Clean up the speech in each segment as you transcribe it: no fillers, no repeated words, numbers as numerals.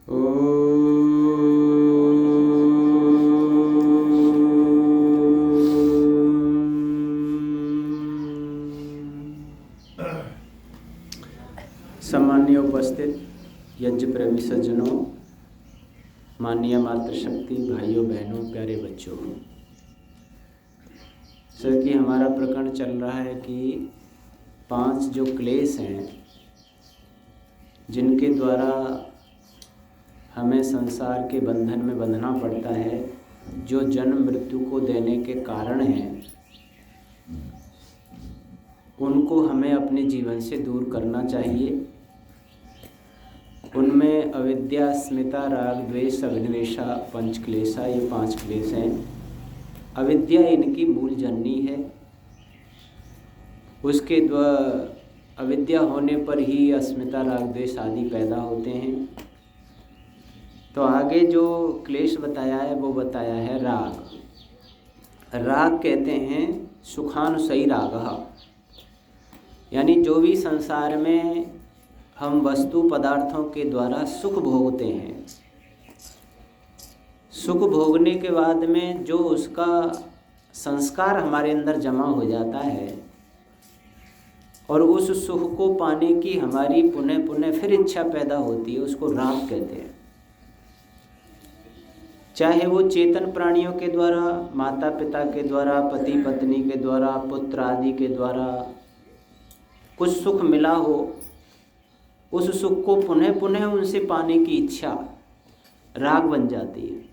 सम्मान्य उपस्थित यज्ञ प्रेमी सज्जनों, माननीय मातृशक्ति भाइयों बहनों, प्यारे बच्चों, सर कि हमारा प्रकरण चल रहा है कि 5 जो क्लेश हैं जिनके द्वारा हमें संसार के बंधन में बंधना पड़ता है, जो जन्म मृत्यु को देने के कारण हैं, उनको हमें अपने जीवन से दूर करना चाहिए। उनमें अविद्या, अस्मिता, राग, द्वेष, अभिनिवेशा, पंचक्लेशा, ये 5 क्लेश हैं। अविद्या इनकी मूल जननी है। उसके द्वारा अविद्या होने पर ही अस्मिता, राग, द्वेष आदि पैदा होते हैं। तो आगे जो क्लेश बताया है वो बताया है राग। राग कहते हैं सुखानुसई रागः, यानी जो भी संसार में हम वस्तु पदार्थों के द्वारा सुख भोगते हैं, सुख भोगने के बाद में जो उसका संस्कार हमारे अंदर जमा हो जाता है और उस सुख को पाने की हमारी पुनः पुनः फिर इच्छा पैदा होती है, उसको राग कहते हैं। चाहे वो चेतन प्राणियों के द्वारा, माता पिता के द्वारा, पति पत्नी के द्वारा, पुत्र आदि के द्वारा कुछ सुख मिला हो, उस सुख को पुनः पुनः उनसे पाने की इच्छा राग बन जाती है।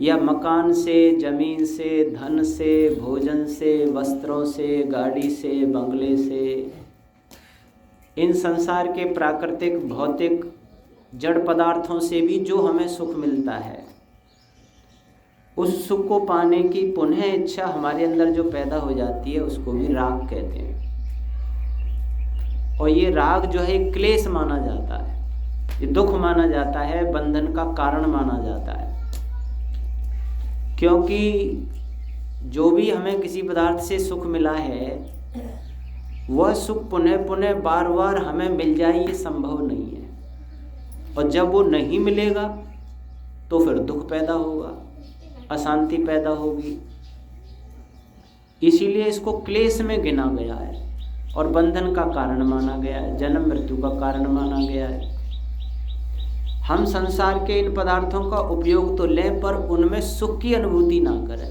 या मकान से, जमीन से, धन से, भोजन से, वस्त्रों से, गाड़ी से, बंगले से, इन संसार के प्राकृतिक भौतिक जड़ पदार्थों से भी जो हमें सुख मिलता है, उस सुख को पाने की पुनः इच्छा हमारे अंदर जो पैदा हो जाती है, उसको भी राग कहते हैं। और ये राग जो है क्लेश माना जाता है, ये दुख माना जाता है, बंधन का कारण माना जाता है। क्योंकि जो भी हमें किसी पदार्थ से सुख मिला है, वह सुख पुनः पुनः बार बार हमें मिल जाए ये संभव नहीं है। और जब वो नहीं मिलेगा तो फिर दुख पैदा होगा, अशांति पैदा होगी। इसीलिए इसको क्लेश में गिना गया है और बंधन का कारण माना गया है, जन्म मृत्यु का कारण माना गया है। हम संसार के इन पदार्थों का उपयोग तो लें पर उनमें सुख की अनुभूति ना करें।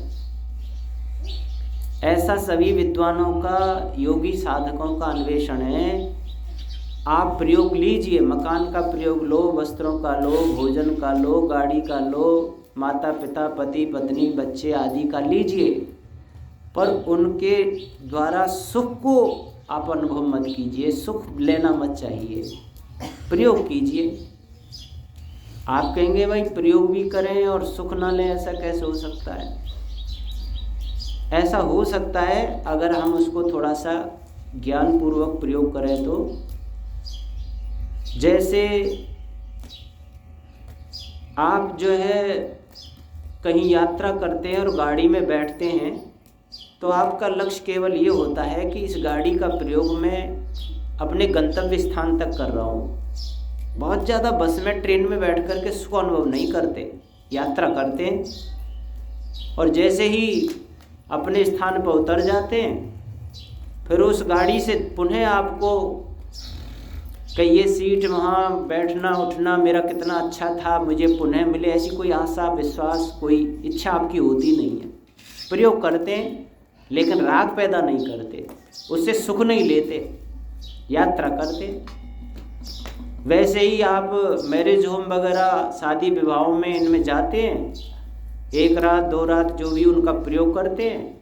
ऐसा सभी विद्वानों का, योगी साधकों का अन्वेषण है। आप प्रयोग लीजिए, मकान का प्रयोग लो, वस्त्रों का लो, भोजन का लो, गाड़ी का लो, माता पिता, पति पत्नी, बच्चे आदि का लीजिए, पर उनके द्वारा सुख को आप अनुभव मत कीजिए, सुख लेना मत चाहिए, प्रयोग कीजिए। आप कहेंगे भाई प्रयोग भी करें और सुख ना लें, ऐसा कैसे हो सकता है? ऐसा हो सकता है अगर हम उसको थोड़ा सा ज्ञान पूर्वक प्रयोग करें तो। जैसे आप जो है कहीं यात्रा करते हैं और गाड़ी में बैठते हैं, तो आपका लक्ष्य केवल ये होता है कि इस गाड़ी का प्रयोग मैं अपने गंतव्य स्थान तक कर रहा हूँ। बहुत ज़्यादा बस में, ट्रेन में बैठ कर के सुख अनुभव नहीं करते, यात्रा करते हैं और जैसे ही अपने स्थान पर उतर जाते हैं, फिर उस गाड़ी से पुनः आपको कि ये सीट, वहाँ बैठना उठना मेरा कितना अच्छा था, मुझे पुनः मिले, ऐसी कोई आशा, विश्वास, कोई इच्छा आपकी होती नहीं है। प्रयोग करते हैं लेकिन राग पैदा नहीं करते, उससे सुख नहीं लेते, यात्रा करते। वैसे ही आप मैरिज होम वगैरह, शादी विवाहों में, इनमें जाते हैं, 1 रात 2 रात जो भी उनका प्रयोग करते हैं,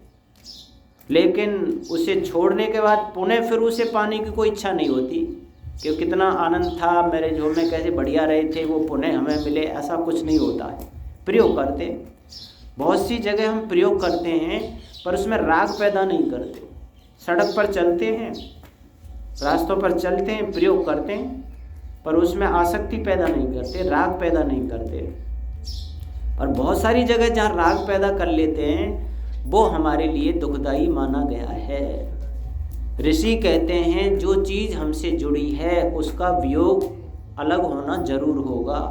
लेकिन उसे छोड़ने के बाद पुनः फिर उसे पाने की कोई इच्छा नहीं होती कि कितना आनंद था मैरिज होम में, कैसे बढ़िया रहे थे, वो पुनः हमें मिले, ऐसा कुछ नहीं होता है। प्रयोग करते, बहुत सी जगह हम प्रयोग करते हैं पर उसमें राग पैदा नहीं करते। सड़क पर चलते हैं, रास्तों पर चलते हैं, प्रयोग करते हैं पर उसमें आसक्ति पैदा नहीं करते, राग पैदा नहीं करते। और बहुत सारी जगह जहाँ राग पैदा कर लेते हैं वो हमारे लिए दुखदाई माना गया है। ऋषि कहते हैं जो चीज़ हमसे जुड़ी है उसका वियोग अलग होना जरूर होगा।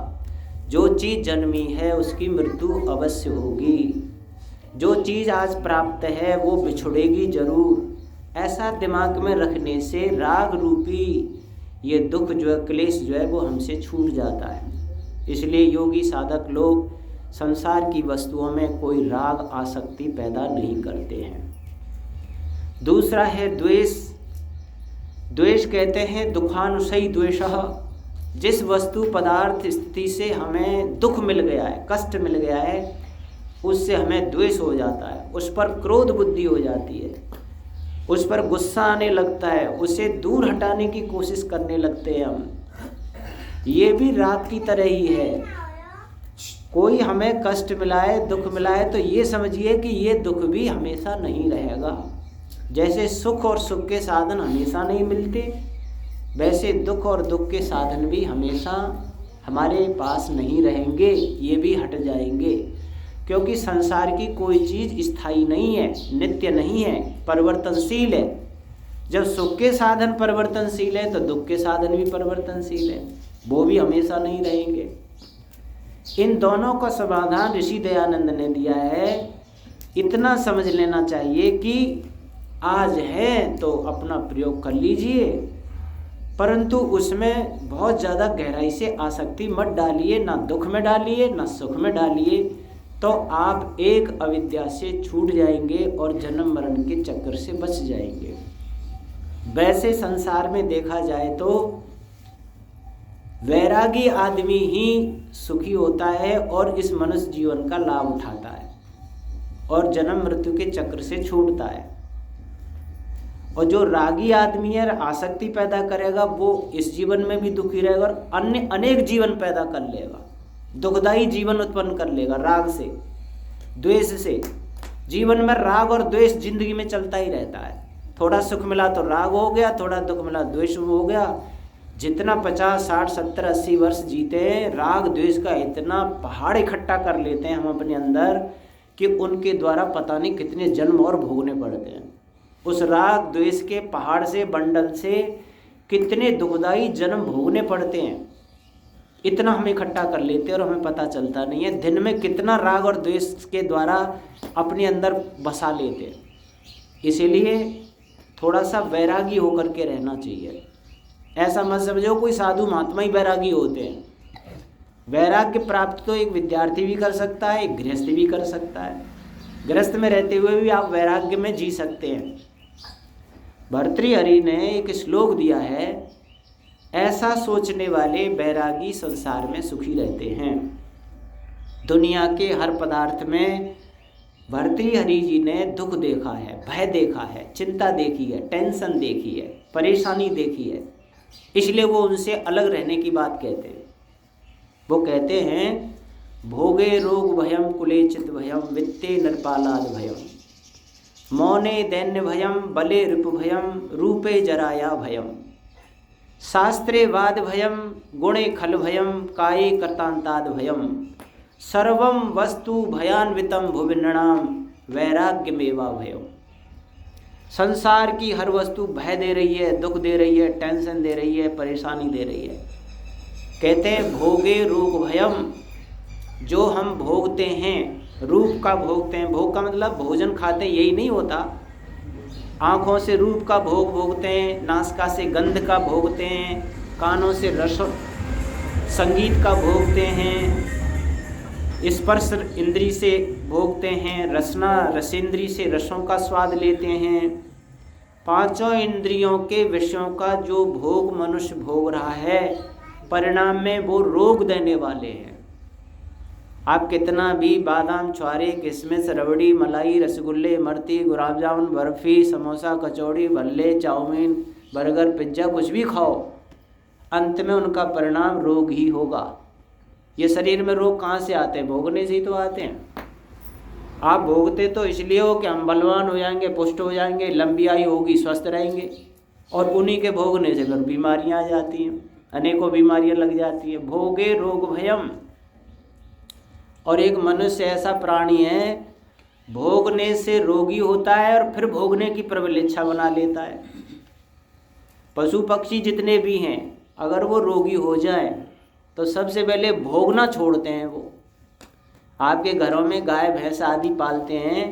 जो चीज़ जन्मी है उसकी मृत्यु अवश्य होगी। जो चीज़ आज प्राप्त है वो बिछुड़ेगी जरूर। ऐसा दिमाग में रखने से राग रूपी ये दुख जो है, क्लेश जो है वो हमसे छूट जाता है। इसलिए योगी साधक लोग संसार की वस्तुओं में कोई राग आसक्ति पैदा नहीं करते हैं। दूसरा है द्वेष। द्वेष कहते हैं दुखानुशयी द्वेषः। जिस वस्तु पदार्थ स्थिति से हमें दुख मिल गया है, कष्ट मिल गया है, उससे हमें द्वेष हो जाता है, उस पर क्रोध बुद्धि हो जाती है, उस पर गुस्सा आने लगता है, उसे दूर हटाने की कोशिश करने लगते हैं हम। ये भी राग की तरह ही है। कोई हमें कष्ट मिलाए, दुख मिलाए, तो ये समझिए कि ये दुख भी हमेशा नहीं रहेगा। जैसे सुख और सुख के साधन हमेशा नहीं मिलते, वैसे दुख और दुख के साधन भी हमेशा हमारे पास नहीं रहेंगे, ये भी हट जाएंगे। क्योंकि संसार की कोई चीज़ स्थायी नहीं है, नित्य नहीं है, परिवर्तनशील है। जब सुख के साधन परिवर्तनशील है तो दुख के साधन भी परिवर्तनशील है, वो भी हमेशा नहीं रहेंगे। इन दोनों का समाधान ऋषि दयानंद ने दिया है। इतना समझ लेना चाहिए कि आज है तो अपना प्रयोग कर लीजिए, परंतु उसमें बहुत ज़्यादा गहराई से आसक्ति मत डालिए, ना दुख में डालिए ना सुख में डालिए, तो आप एक अविद्या से छूट जाएंगे और जन्म मरण के चक्कर से बच जाएंगे। वैसे संसार में देखा जाए तो वैरागी आदमी ही सुखी होता है और इस मनुष्य जीवन का लाभ उठाता है और जन्म मृत्यु के चक्र से छूटता है। और जो रागी आदमी है, आसक्ति पैदा करेगा, वो इस जीवन में भी दुखी रहेगा और अन्य अनेक जीवन पैदा कर लेगा, दुखदायी जीवन उत्पन्न कर लेगा। राग से, द्वेष से, जीवन में राग और द्वेष जिंदगी में चलता ही रहता है। थोड़ा सुख मिला तो राग हो गया, थोड़ा दुख मिला द्वेष हो गया। जितना 50, 60, 70, 80 वर्ष जीते हैं, राग द्वेष का इतना पहाड़ इकट्ठा कर लेते हैं हम अपने अंदर कि उनके द्वारा पता नहीं कितने जन्म और भोगने पड़ते हैं। उस राग द्वेष के पहाड़ से, बंडल से कितने दुखदाई जन्म भोगने पड़ते हैं, इतना हम इकट्ठा कर लेते हैं और हमें पता चलता नहीं है दिन में कितना राग और द्वेष के द्वारा अपने अंदर बसा लेते हैं। इसीलिए थोड़ा सा वैरागी होकर के रहना चाहिए। ऐसा मत समझो कोई साधु महात्मा ही वैरागी होते हैं। वैराग्य प्राप्त तो एक विद्यार्थी भी कर सकता है, एक गृहस्थ भी कर सकता है। गृहस्थ में रहते हुए भी आप वैराग्य में जी सकते हैं। भर्तृहरि ने एक श्लोक दिया है, ऐसा सोचने वाले वैरागी संसार में सुखी रहते हैं। दुनिया के हर पदार्थ में भर्तृहरि जी ने दुख देखा है, भय देखा है, चिंता देखी है, टेंशन देखी है, परेशानी देखी है, इसलिए वो उनसे अलग रहने की बात कहते हैं। वो कहते हैं भोगे रोग भयम कुले चित भयम वित्ते नरपालाद भयम मौने दैन्य भयम बले रिपु भयम रूपे जराया भयम शास्त्रे वाद भयम गुणे खल भयम काये कर्तांताद भयम सर्वम वस्तु भयान्वितम भुविनृणाम वैराग्यमेवा भयम। संसार की हर वस्तु भय दे रही है, दुख दे रही है, टेंशन दे रही है, परेशानी दे रही है। कहते हैं भोगे रोग भयम, जो हम भोगते हैं, रूप का भोगते हैं। भोग का मतलब भोजन खाते हैं यही नहीं होता। आँखों से रूप का भोग भोगते हैं, नासिका से गंध का भोगते हैं, कानों से रस संगीत का भोगते हैं, स्पर्श इंद्री से भोगते हैं, रसना रसेंद्री से रसों का स्वाद लेते हैं। पांचों इंद्रियों के विषयों का जो भोग मनुष्य भोग रहा है, परिणाम में वो रोग देने वाले हैं। आप कितना भी बादाम, छुआरे, किशमिश, रबड़ी, मलाई, रसगुल्ले, इमरती, गुलाब जामुन, बर्फ़ी, समोसा, कचौड़ी, भल्ले, चाउमीन, बर्गर, पिज्ज़ा कुछ भी खाओ, अंत में उनका परिणाम रोग ही होगा। ये शरीर में रोग कहाँ से आते हैं? भोगने से ही तो आते हैं। आप भोगते तो इसलिए हो कि हम बलवान हो जाएंगे, पुष्ट हो जाएंगे, लंबी आयु होगी, स्वस्थ रहेंगे, और उन्हीं के भोगने से फिर बीमारियाँ आ जाती हैं, अनेकों बीमारियाँ लग जाती हैं। भोगे रोग भयम। और एक मनुष्य ऐसा प्राणी है, भोगने से रोगी होता है और फिर भोगने की प्रबल इच्छा बना लेता है। पशु पक्षी जितने भी हैं, अगर वो रोगी हो जाए तो सबसे पहले भोगना छोड़ते हैं वो। आपके घरों में गाय भैंस आदि पालते हैं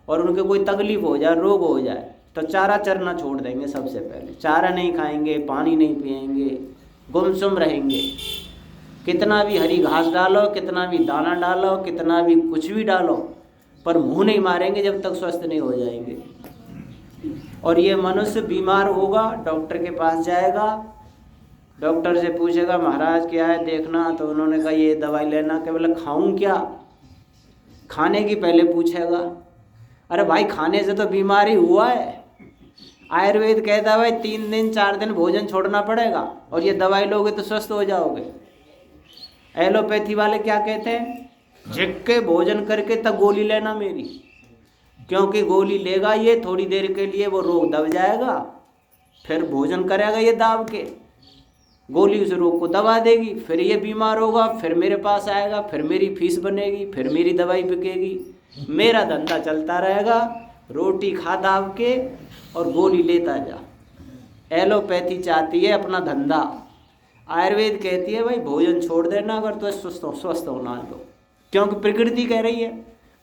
और उनके कोई तकलीफ हो जाए, रोग हो जाए, तो चारा चरना छोड़ देंगे। सबसे पहले चारा नहीं खाएंगे, पानी नहीं पिएंगे, गुमसुम रहेंगे। कितना भी हरी घास डालो, कितना भी दाना डालो, कितना भी कुछ भी डालो, पर मुंह नहीं मारेंगे जब तक स्वस्थ नहीं हो जाएंगे। और ये मनुष्य बीमार होगा, डॉक्टर के पास जाएगा, डॉक्टर से पूछेगा महाराज क्या है देखना, तो उन्होंने कहा ये दवाई लेना। कि बोले खाऊं क्या? खाने की पहले पूछेगा। अरे भाई खाने से तो बीमारी हुआ है। आयुर्वेद कहता है भाई 3 दिन 4 दिन भोजन छोड़ना पड़ेगा, और ये दवाई लोगे तो स्वस्थ हो जाओगे। एलोपैथी वाले क्या कहते हैं? झिक के भोजन करके तब गोली लेना मेरी, क्योंकि गोली लेगा ये थोड़ी देर के लिए वो रोग दब जाएगा, फिर भोजन करेगा ये दाब के, गोली उस रोग को दबा देगी, फिर ये बीमार होगा, फिर मेरे पास आएगा, फिर मेरी फीस बनेगी, फिर मेरी दवाई बिकेगी, मेरा धंधा चलता रहेगा, रोटी खा दाब के और गोली लेता जा। एलोपैथी चाहती है अपना धंधा, आयुर्वेद कहती है भाई भोजन छोड़ देना अगर तो स्वस्थ होना है तो, क्योंकि प्रकृति कह रही है।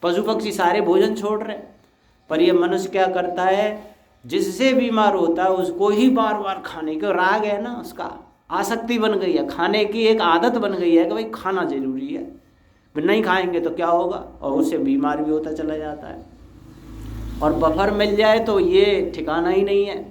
पशु पक्षी सारे भोजन छोड़ रहे, पर ये मनुष्य क्या करता है, जिससे बीमार होता है उसको ही बार बार खाने का राग है ना, उसका आसक्ति बन गई है, खाने की एक आदत बन गई है कि भाई खाना जरूरी है, फिर नहीं खाएंगे तो क्या होगा, और उससे बीमार भी होता चला जाता है। और बफर मिल जाए तो ये ठिकाना ही नहीं है,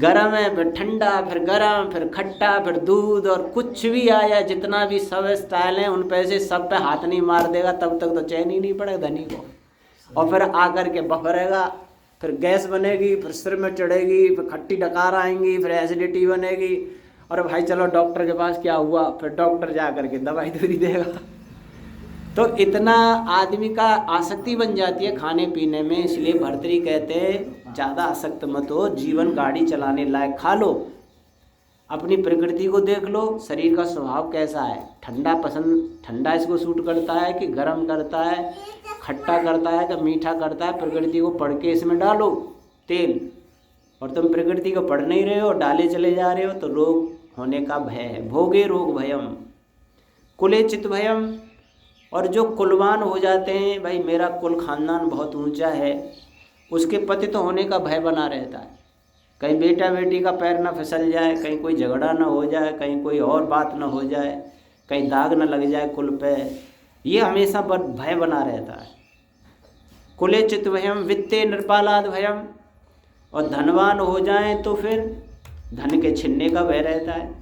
गरम है फिर ठंडा, फिर गरम, फिर खट्टा, फिर दूध, और कुछ भी आ जाए, जितना भी सब स्टाइल हैं उन पैसे सब पे हाथ नहीं मार देगा तब तक तो चैन ही नहीं पड़ेगा धनी को। और फिर आकर के बफरेगा, फिर गैस बनेगी, फिर सिर में चढ़ेगी, फिर खट्टी डकार आएंगी, फिर एसिडिटी बनेगी, और भाई चलो डॉक्टर के पास, क्या हुआ, फिर डॉक्टर जा करके दवाई दूरी देगा। तो इतना आदमी का आसक्ति बन जाती है खाने पीने में। इसलिए भर्तृहरि कहते हैं ज़्यादा आसक्त मत हो, जीवन गाड़ी चलाने लायक खा लो, अपनी प्रकृति को देख लो, शरीर का स्वभाव कैसा है, ठंडा पसंद, ठंडा इसको सूट करता है कि गर्म करता है, खट्टा करता है कि मीठा करता है, प्रकृति को पढ़ के इसमें डालो तेल। और तुम प्रकृति को पढ़ नहीं रहे हो, डाले चले जा रहे हो, तो रोग होने का भय है। भोगे रोग भयम कुले चित भयम। और जो कुलवान हो जाते हैं, भाई मेरा कुल खानदान बहुत ऊंचा है, उसके पतित होने का भय बना रहता है। कहीं बेटा बेटी का पैर ना फिसल जाए, कहीं कोई झगड़ा ना हो जाए, कहीं कोई और बात ना हो जाए, कहीं दाग ना लग जाए कुल पे, ये हमेशा भय बना रहता है। कुले चित भयम वित्ते नृपालाद भयम। और धनवान हो जाएं तो फिर धन के छिनने का भय रहता है,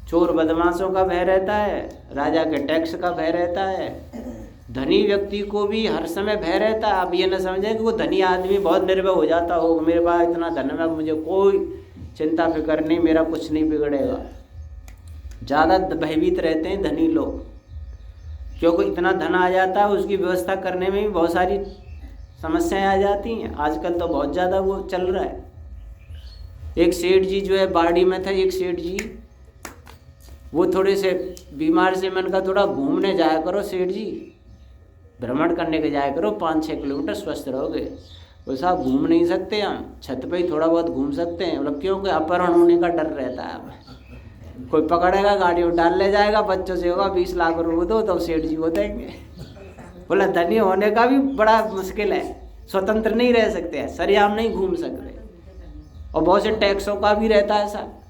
चोर बदमाशों का भय रहता है, राजा के टैक्स का भय रहता है। धनी व्यक्ति को भी हर समय भय रहता है। आप ये न समझें कि वो धनी आदमी बहुत निर्भय हो जाता हो, मेरे पास इतना धन है, मुझे कोई चिंता फिक्र नहीं, मेरा कुछ नहीं बिगड़ेगा। ज़्यादा भयभीत रहते हैं धनी लोग, क्योंकि इतना धन आ जाता है, उसकी व्यवस्था करने में भी बहुत सारी समस्याएं आ जाती हैं। आजकल तो बहुत ज़्यादा वो चल रहा है। एक सेठ जी जो है बाड़ी में था, एक सेठ जी, वो थोड़े से बीमार से, मैंने कहा थोड़ा घूमने जाया करो सेठ जी, भ्रमण करने के जाया करो, 5-6 किलोमीटर स्वस्थ रहोगे। वो साहब घूम नहीं सकते, हम छत पे ही थोड़ा बहुत घूम सकते हैं। मतलब क्योंकि अपहरण होने का डर रहता है, अब कोई पकड़ेगा, गाड़ी में डाल ले जाएगा, बच्चों से होगा 20 लाख रुपये दो तो सेठ जी को देंगे। बोला धनी होने का भी बड़ा मुश्किल है, स्वतंत्र नहीं रह सकते हैं, सरेआम नहीं घूम सकते, और बहुत से टैक्सों का भी रहता है साहब।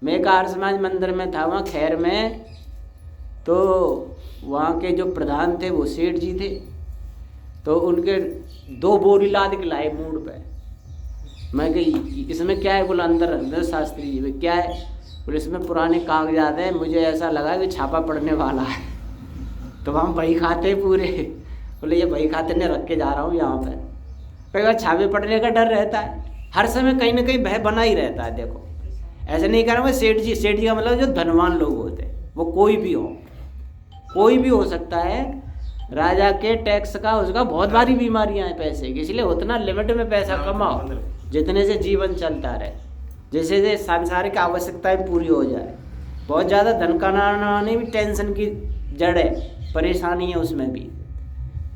मैं एक आर्य समाज मंदिर में था, वहाँ खैर में, तो वहाँ के जो प्रधान थे वो सेठ जी थे, तो उनके 2 बोरी लाद के लाए मूड पे। मैं कही इसमें क्या है? बोला अंदर शास्त्री जी में क्या है? बोले इसमें पुराने कागजात हैं, मुझे ऐसा लगा कि छापा पड़ने वाला है, तो हम बही खाते पूरे। बोले ये बही खाते ने रख के जा रहा हूँ यहाँ पर। कई बार छापे पड़ने का डर रहता है, हर समय कहीं ना कहीं भय बना ही रहता है। देखो ऐसे नहीं कह रहा मैं सेठ जी का मतलब जो धनवान लोग होते हैं, वो कोई भी हो, कोई भी हो सकता है। राजा के टैक्स का, उसका बहुत भारी बीमारियां हैं पैसे की, इसलिए उतना लिमिट में पैसा कमाओ जितने से जीवन चलता रहे, जैसे जैसे सांसारिक आवश्यकताएं पूरी हो जाए। बहुत ज़्यादा धन कमाने भी टेंशन की जड़ है, परेशानी है उसमें भी।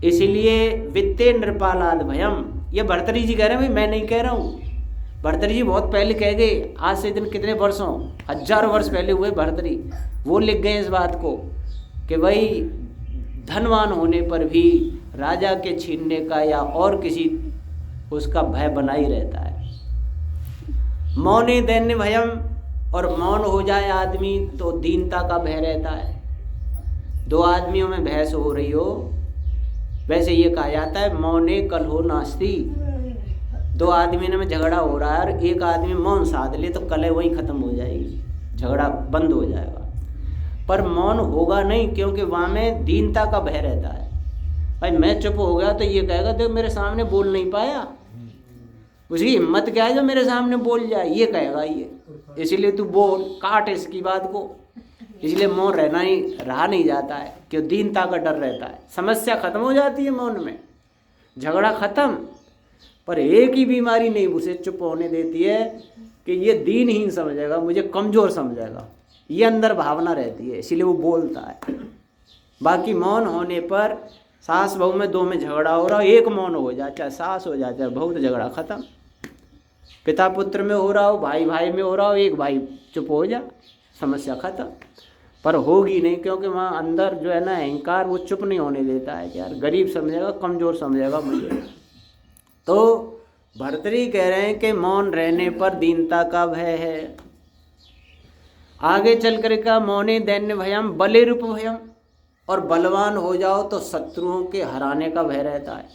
इसीलिए वित्ते नृपालाद भयम, ये भर्तृहरि जी कह रहे हैं, भाई मैं नहीं कह रहा हूँ। भर्तृहरि जी बहुत पहले कह गए, आज से दिन कितने वर्षों, हजारों वर्ष पहले हुए भर्तृहरि, वो लिख गए इस बात को कि भाई धनवान होने पर भी राजा के छीनने का या और किसी उसका भय बना ही रहता है। मौने दैन्य भयम, और मौन हो जाए आदमी तो दीनता का भय रहता है। दो आदमियों में बहस हो रही हो, वैसे ये कहा जाता है मौने कलहो नास्ति। दो आदमी में झगड़ा हो रहा है और एक आदमी मौन साध ले तो कलह वहीं खत्म हो जाएगी, झगड़ा बंद हो जाएगा। पर मौन होगा नहीं, क्योंकि वहाँ में दीनता का भय रहता है। भाई मैं चुप हो गया तो ये कहेगा देख मेरे सामने बोल नहीं पाया, उसकी हिम्मत क्या है जो मेरे सामने बोल जाए, ये कहेगा ये, इसीलिए तू बोल, काट इसकी बात को। इसलिए मौन रहा नहीं जाता है, क्यों? दीनता का डर रहता है। समस्या खत्म हो जाती है मौन में, झगड़ा खत्म। पर एक ही बीमारी नहीं उसे चुप होने देती है कि ये दीनहीन समझेगा, मुझे कमज़ोर समझेगा, ये अंदर भावना रहती है, इसीलिए वो बोलता है। बाकी मौन होने पर सास बहू में दो में झगड़ा हो रहा हो, एक मौन हो जाए, चाहे सास हो जाए चाहे बहू, तो झगड़ा खत्म। पिता पुत्र में हो रहा हो, भाई भाई में हो रहा हो, एक भाई चुप हो जा, समस्या खत्म। पर होगी नहीं, क्योंकि वहाँ अंदर जो है ना अहंकार, वो चुप नहीं होने देता है कि यार गरीब समझेगा, कमज़ोर समझेगा मुझे। तो भर्तृहरि कह रहे हैं कि मौन रहने पर दीनता का भय है। आगे चल कर का मौने दैन्य भयम बले रूप भयम, और बलवान हो जाओ तो शत्रुओं के हराने का भय रहता है।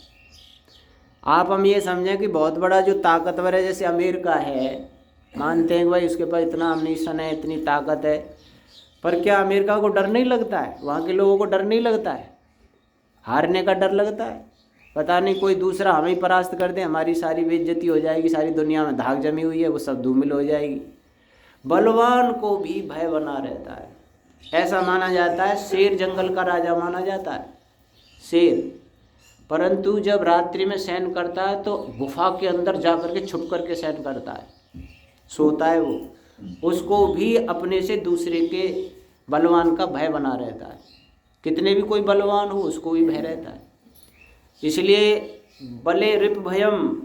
आप हम ये समझें कि बहुत बड़ा जो ताकतवर है, जैसे अमेरिका है, मानते हैं कि भाई उसके पास इतना अम्नीशन है, इतनी ताकत है, पर क्या अमेरिका को डर नहीं लगता है? वहाँ के लोगों को डर नहीं लगता है? हारने का डर लगता है। पता नहीं कोई दूसरा हमें ही परास्त कर दे, हमारी सारी बेइज्जती हो जाएगी, सारी दुनिया में धाक जमी हुई है वो सब धूमिल हो जाएगी। बलवान को भी भय बना रहता है। ऐसा माना जाता है शेर जंगल का राजा माना जाता है, शेर। परंतु जब रात्रि में शयन करता है तो गुफा के अंदर जा कर के छुप करके शयन करता है, सोता है वो। उसको भी अपने से दूसरे के बलवान का भय बना रहता है। कितने भी कोई बलवान हो उसको भी भय रहता है। इसलिए बले रिप भयम,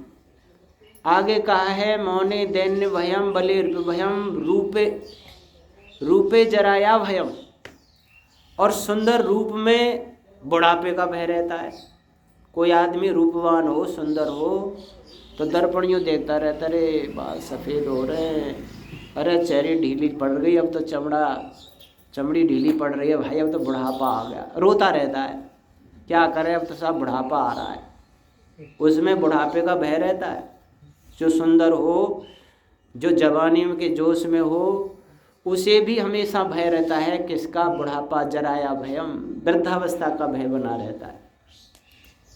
आगे कहा है मौने दैन्य भयम बले रिप भयम रूपे रूपे जराया भयम, और सुंदर रूप में बुढ़ापे का भय रहता है। कोई आदमी रूपवान हो, सुंदर हो, तो दर्पण यूँ देखता रहता, अरे बाल सफ़ेद हो रहे हैं, अरे चेहरे ढीली पड़ गई, अब तो चमड़ी ढीली पड़ रही है भाई, अब तो बुढ़ापा आ गया। रोता रहता है, क्या करे, अब तो सब बुढ़ापा आ रहा है। उसमें बुढ़ापे का भय रहता है। जो सुंदर हो, जो जवानी के जोश में हो, उसे भी हमेशा भय रहता है किसका? बुढ़ापा जराया भयम, वृद्धावस्था का भय बना रहता है।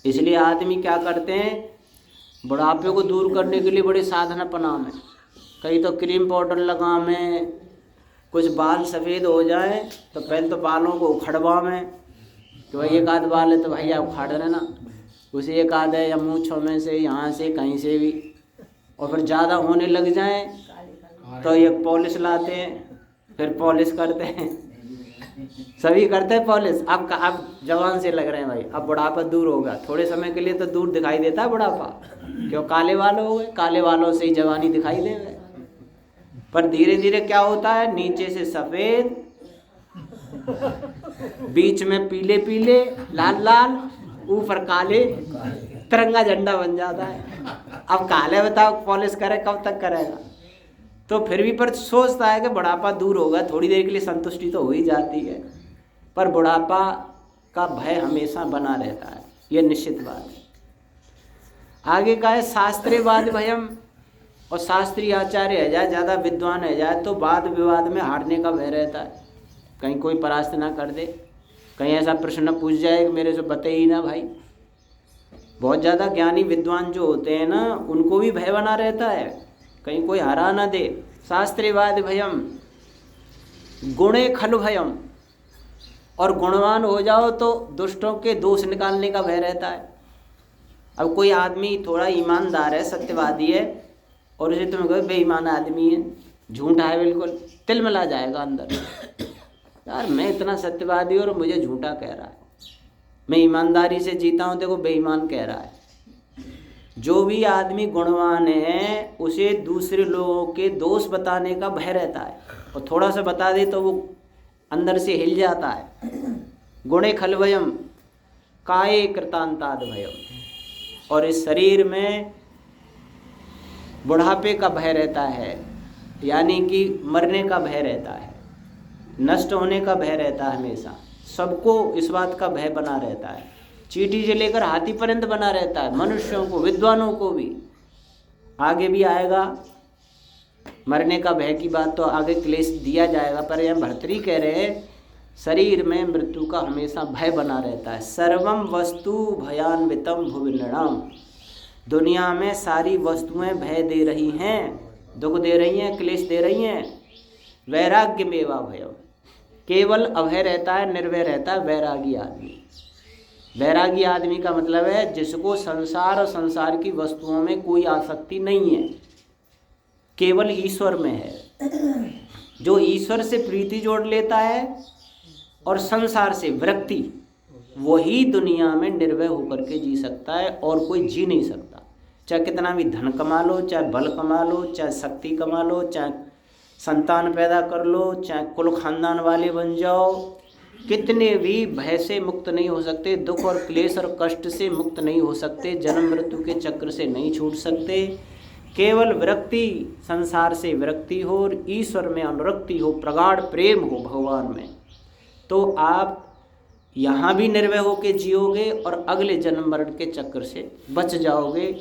इसलिए आदमी क्या करते हैं, बुढ़ापे को दूर करने के लिए बड़े साधन अपना में, कहीं तो क्रीम पाउडर लगा में, कुछ बाल सफ़ेद हो जाए तो पहले तो बालों को उखड़वा में, कि भाई एक आध बाल है तो भाई आप उखाड़ लेना, उसे एक आध है या मूँछों में से, यहाँ से कहीं से भी। और फिर ज़्यादा होने लग जाए तो एक पॉलिश लाते हैं, फिर पॉलिश करते हैं, सभी करते हैं पॉलिश। अब जवान से लग रहे हैं भाई, अब बुढ़ापा दूर होगा। थोड़े समय के लिए तो दूर दिखाई देता है बुढ़ापा, क्यों? काले बाल हो गए, काले बालों से ही जवानी दिखाई देगा। पर धीरे धीरे क्या होता है, नीचे से सफ़ेद, बीच में पीले पीले, लाल लाल, ऊपर काले, तिरंगा झंडा बन जाता है। अब काले बताओ पॉलिश करे कब तक करेगा? तो फिर भी पर सोचता है कि बुढ़ापा दूर होगा, थोड़ी देर के लिए संतुष्टि तो हो ही जाती है, पर बुढ़ापा का भय हमेशा बना रहता है, ये निश्चित बात है। आगे का है शास्त्रीवाद भयम, और शास्त्रीय आचार्य है जाए, ज़्यादा विद्वान है जाए तो वाद विवाद में हारने का भय रहता है, कहीं कोई परास्त ना कर दे, कहीं ऐसा प्रश्न पूछ जाए कि मेरे से बते ही ना भाई। बहुत ज़्यादा ज्ञानी विद्वान जो होते हैं ना, उनको भी भय बना रहता है, कहीं कोई हरा ना दे। शास्त्रीवाद भयम गुणे खलु भयम, और गुणवान हो जाओ तो दुष्टों के दोष निकालने का भय रहता है। अब कोई आदमी थोड़ा ईमानदार है, सत्यवादी है, और उसे तुम्हें कहो बेईमान आदमी है, झूठा है बिल्कुल, तिलमिला जाएगा अंदर, यार मैं इतना सत्यवादी और मुझे झूठा कह रहा है, मैं ईमानदारी से जीता हूँ, देखो बेईमान कह रहा है। जो भी आदमी गुणवान है उसे दूसरे लोगों के दोष बताने का भय रहता है, और थोड़ा सा बता दे तो वो अंदर से हिल जाता है। गुणे खलवयम काये कृतांताद भयम। और इस शरीर में बुढ़ापे का भय रहता है, यानी कि मरने का भय रहता है, नष्ट होने का भय रहता है। हमेशा सबको इस बात का भय बना रहता है, चींटी से लेकर हाथी पर्यंत बना रहता है, मनुष्यों को, विद्वानों को भी। आगे भी आएगा मरने का भय की बात, तो आगे क्लेश दिया जाएगा। पर यह भर्तृहरि कह रहे हैं शरीर में मृत्यु का हमेशा भय बना रहता है। सर्वम वस्तु भयान्वितम भुविनृणाम। दुनिया में सारी वस्तुएं भय दे रही हैं, दुख दे रही हैं, क्लेश दे रही हैं। वैराग्य मेवा भयम। केवल अभय रहता है, निर्भय रहता है वैरागी आदमी। वैरागी आदमी का मतलब है जिसको संसार और संसार की वस्तुओं में कोई आसक्ति नहीं है, केवल ईश्वर में है। जो ईश्वर से प्रीति जोड़ लेता है और संसार से विरक्ति, वही दुनिया में निर्भय होकर के जी सकता है, और कोई जी नहीं सकता। चाहे कितना भी धन कमा लो, चाहे बल कमा लो, चाहे शक्ति कमा लो, चाहे संतान पैदा कर लो, चाहे कुल खानदान वाले बन जाओ, कितने भी भय से मुक्त नहीं हो सकते, दुख और क्लेश और कष्ट से मुक्त नहीं हो सकते, जन्म मृत्यु के चक्र से नहीं छूट सकते। केवल विरक्ति, संसार से विरक्ति हो और ईश्वर में अनुरक्ति हो, प्रगाढ़ प्रेम हो भगवान में, तो आप यहाँ भी निर्भय होकर जियोगे और अगले जन्म मरण के चक्र से बच जाओगे।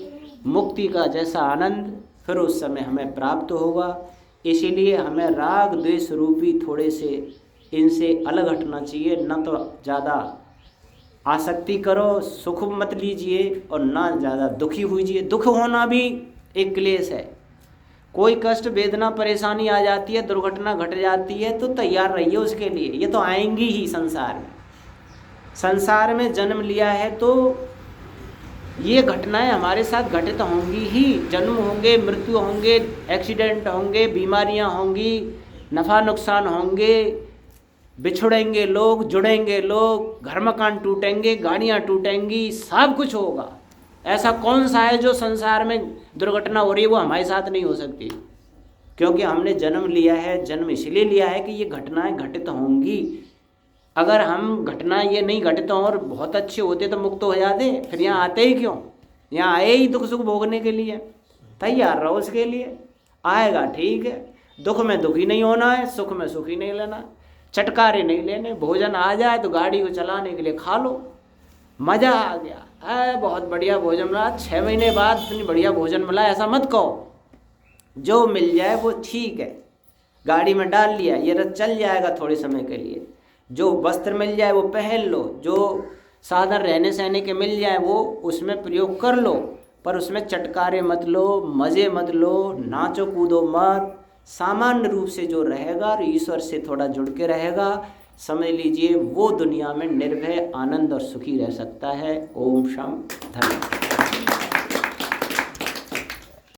मुक्ति का जैसा आनंद फिर उस समय हमें प्राप्त होगा। इसीलिए हमें राग द्वेष रूपी थोड़े से इनसे अलग हटना चाहिए। न तो ज़्यादा आसक्ति करो, सुख मत लीजिए, और ना ज़्यादा दुखी हुईजिए। दुख होना भी एक क्लेश है। कोई कष्ट, वेदना, परेशानी आ जाती है, दुर्घटना घट जाती है, तो तैयार रहिए उसके लिए। ये तो आएंगी ही संसार में। संसार में जन्म लिया है तो ये घटनाएं हमारे साथ घटित होंगी ही। जन्म होंगे, मृत्यु होंगे, एक्सीडेंट होंगे, बीमारियां होंगी, नफ़ा नुकसान होंगे, बिछुड़ेंगे लोग, जुड़ेंगे लोग, घर मकान टूटेंगे, गाड़ियां टूटेंगी, सब कुछ होगा। ऐसा कौन सा है जो संसार में दुर्घटना हो रही है वो हमारे साथ नहीं हो सकती? क्योंकि हमने जन्म लिया है। जन्म इसलिए लिया है कि ये घटनाएं घटित होंगी। अगर हम घटना ये नहीं घटित हों और बहुत अच्छे होते तो मुक्त हो जाते, फिर यहाँ आते ही क्यों? यहाँ आए ही दुख सुख भोगने के लिए। तैयार रहो उसके लिए। आएगा ठीक है, दुख में दुखी नहीं होना है, सुख में सुखी नहीं लेना, चटकारे नहीं लेने। भोजन आ जाए तो गाड़ी को चलाने के लिए खा लो, मज़ा आ गया, बहुत बढ़िया भोजन मिला, 6 महीने बाद इतनी बढ़िया भोजन मिला, ऐसा मत कहो। जो मिल जाए वो ठीक है, गाड़ी में डाल लिया, ये रथ चल जाएगा थोड़े समय के लिए। जो वस्त्र मिल जाए वो पहन लो, जो साधन रहने सहने के मिल जाए वो उसमें प्रयोग कर लो, पर उसमें चटकारे मत लो, मज़े मत लो, नाचो कूदो मत। सामान्य रूप से जो रहेगा और ईश्वर से थोड़ा जुड़ के रहेगा, समझ लीजिए वो दुनिया में निर्भय, आनंद और सुखी रह सकता है। ओम शम धन्यवाद।